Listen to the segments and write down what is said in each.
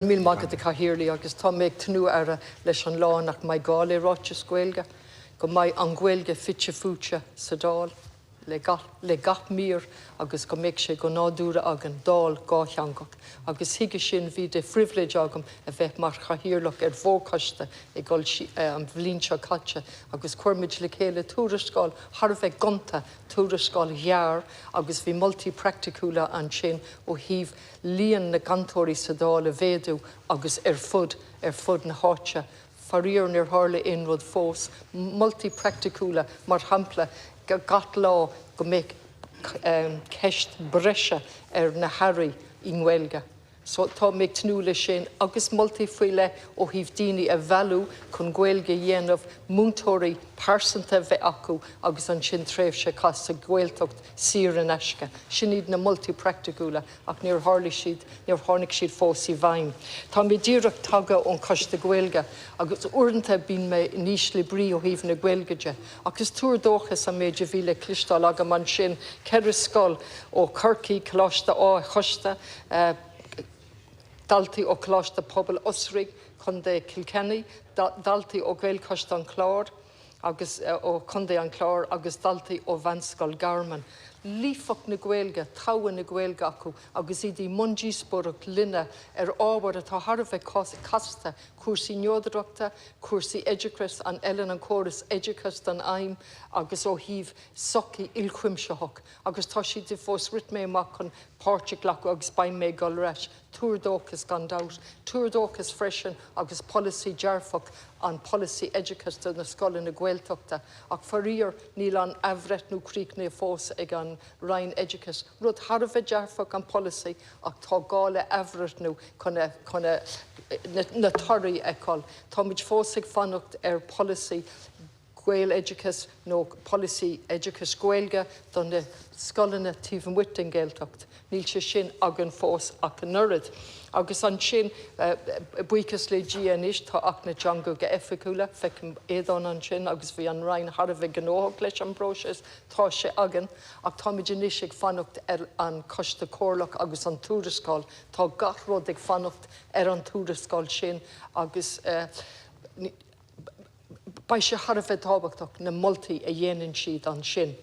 Mil magad cahirli agus tá méid tnúth ara leis an lá nach mbeidh Ráiteas Ghaeilge go mbeidh an Ghaeilge fite fuaite sa Dáil le gach mír agus go méid sé go nádúrtha agan Dáil dhátheangach agus hiige sin bhí de frihléid agam a bheith mar chathaoirleach bhócaiste i gCailge an bhblin seo caite agus cuirmid le chéile túrascáil thar bheith gonta túrascáil ghearr agus bhí multi-practicúla an sin ó híomh líon na gantóirí sa Dáil a bhéadú agus fud na háite faríor níor tharla inrod fós multi-practicúla mar hampla gach lá go méid ceist breise na hairí i nGaeilge. So tá méid tnúth le sin agus multi-fuaile ó híomh daoine a bhealú chun Ghaeilge dhéanamh múntóirí pásanta bheith acu agus an sin tréimh sé cas sa Ghaeltacht siar an eisce. Sin iad na multi-practicúla ach níor tháinig siad fós i bhaim. Tá mé díreach taga ón coiste Ghaeilge agus uaireanta bíonn mé níos le brí ó híomh na Gaeilgeide. Agus túrdóchas a méid a bhí le clistáil agam an sin ceir scoil ó Corcaí Coláiste á Choiste daltaí ó Coláiste Pobal Osraigh chun de Kilkenny, daltaí ó Gaelcoiste an Clár agus ó Condé an Clár agus daltaí ó Bhanscoil Garman. Lífach na Gaeilge, táhain na Gaeilge acu agus iad í mundíosbúrach linne ábhar atá thar bheith casta cuasaí neodreachta, cuasaí Eidicras an Ellen an Chóras Eidicas an Aim agus ó híomh socaí ilchuimseach agus tá siad de fós ritmé amach chun páirteach lecu agus bain mé go leis túrdóchas gan dát, túrdóchas freisin agus policy dearfach an policy Eidicas na scoile na Gaeltachta ach faríor níl an ahret nó críicne fós ag an Ryan Eidicas. Rud thar bheith dearfach an policy ach tá gála ahret nó chuna na toirí eáil. Tá muid fós ag fannacht policy Gael Eidicas nó policy Eidicas Ghaeilge don na scolanna tíomh muit an Gaeltacht. Níl sé sin agan fós ach an nurid. Agus an sin buchas le GNis tá ach na django go efficúla fecin éadán an sin agus bhí an rain har bheith gnóthach leis an broses tá sé agan ach tá muid inis ag fannacht an coiste córlach agus an túrascáil tá gach rud ag fannacht an túrascáil sin agus ba sé har bheith tábhachtach na multi a dhéanann siad an sin.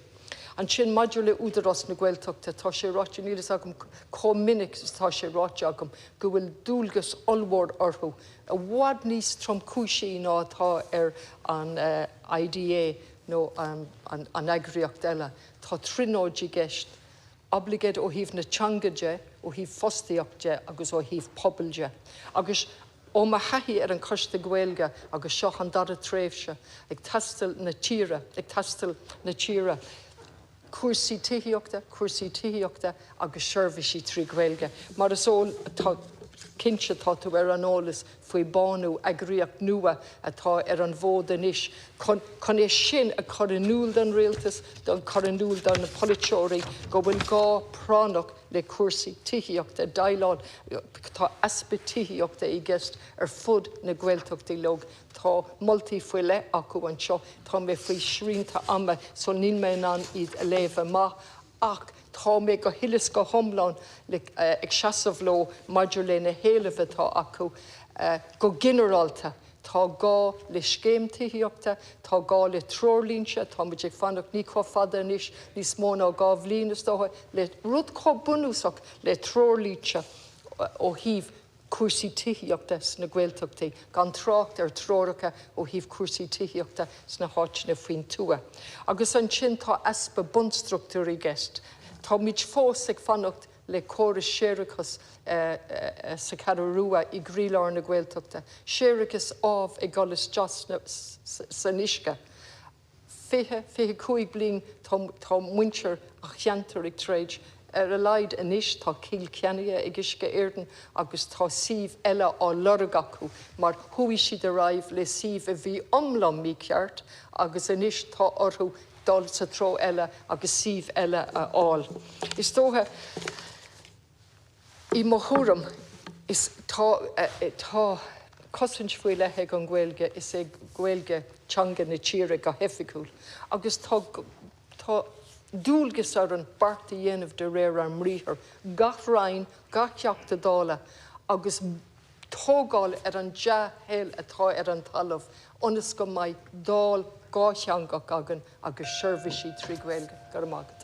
An sin maidir le údarás na Gaeltachta tá sé ráite nílas agam cominic tá sé ráite agam go bhfuil dúlgus olmhór orthú. A bhhad níos trom cúisí ná atá an IDA nó an agriocht eile. Tá trinóidí gceist obligéad ó híomh na tngáilte, ó híomh fostaíochte agus ó híomh pobalde. Agus ó ma haithí an coiste Ghaeilge agus seo an dara tréimhse ag tastal na tíre. Cuasaí tithiíochta agus seirbhísí trí Ghaeilge. Mar is ól cinse tá tú an ólas faoi banú agriocht nua atá an bhód inis. Chun é sin a choranúil don réaltas, don choranúil don na politeoirí go bhfuil gá pránach le cuasaí tithiíochta Dáileáin tá aspa tithiíochta i gceist fud na Gaeltachtaí log. Tá multi-fuaile acu an seo, tá mé faoi srínta ama so níl mé an iad a léamh ma ach tá mé go hilas go thomláin ag seasamh ló maidir le na héalamh atá acu go ginearálta. Tá gá le scéim tithiíochta, tá gá le trórlínse, tá muid ag fannacht ní có fada inis, níos mó ná gá bhlínas dótha le rud có bunúsach le trórlínse ó híomh cuasaí tithiíochta na Gaeltachtaí, gan trácht tróracha ó híomh cuasaí tithiíochta sna háitena faoin tua. Agus an sin tá aspa bunstruchtúrí gceist. Tá muid fós ag fannacht le córas séirechas sa Cararúa i gríleáir na Gaeltachta. Séirechas ábh ag golas deas san isce. Fiche cúig blin tá muintir a cheantar ag tréid a leid inis tá cíl ceannaithe ag isce éirden agus tá síomh eile á lorg acu mar thuí siad a raibh le síomh a bhí omlam mí ceart agus inis tá orthú dal sa tro eile agus síomh eile a áil. Is tótha I mothúram is tá cosint faoi lethe an Ghaeilge is é Ghaeilge teanga na tíre go heficúil. Agus tá dúlgus ar an barta dhéanamh de réir an mríthir, gach rain, gach ceachta dála, agus tógáil an dhátheil atá an talamh, ionas go mbeidh Dáil, dhátheangach agan agus seirbhísí trí Ghaeilge. Gur mágad.